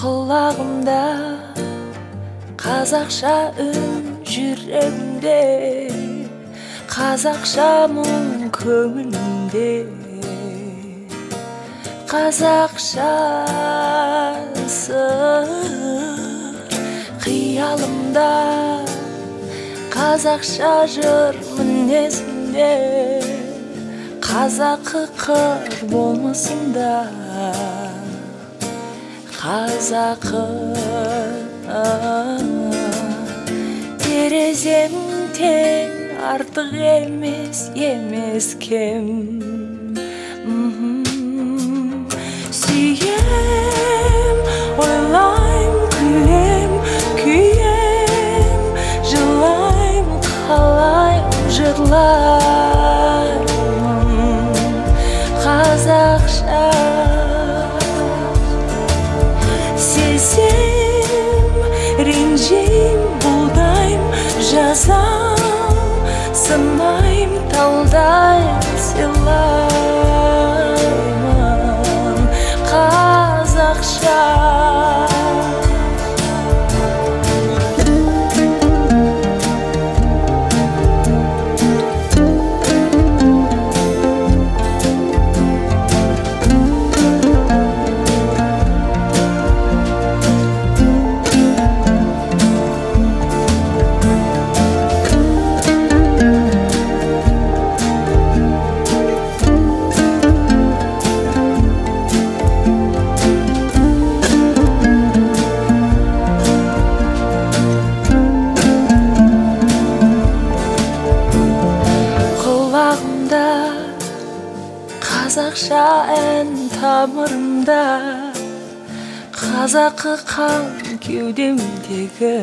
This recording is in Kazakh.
Құлағымда қазақша үн, жүрегімде қазақша мұң, көңілімде қазақша сыр, қиялымда қазақша жыр, мінезімде қазақы қыр болмысында қазақы. Терезем тең, артық емес кем. Сүйем, ойлайм, күлем, күйем, жылайм, қалайм, жырлаймын қазақша. Сезем, ренжим, бұлдайм, жазам, сынайм, талдайм, сыйлаймын қазақша. Қазақша ән тамырымда, қазақы қан кеудемдегі.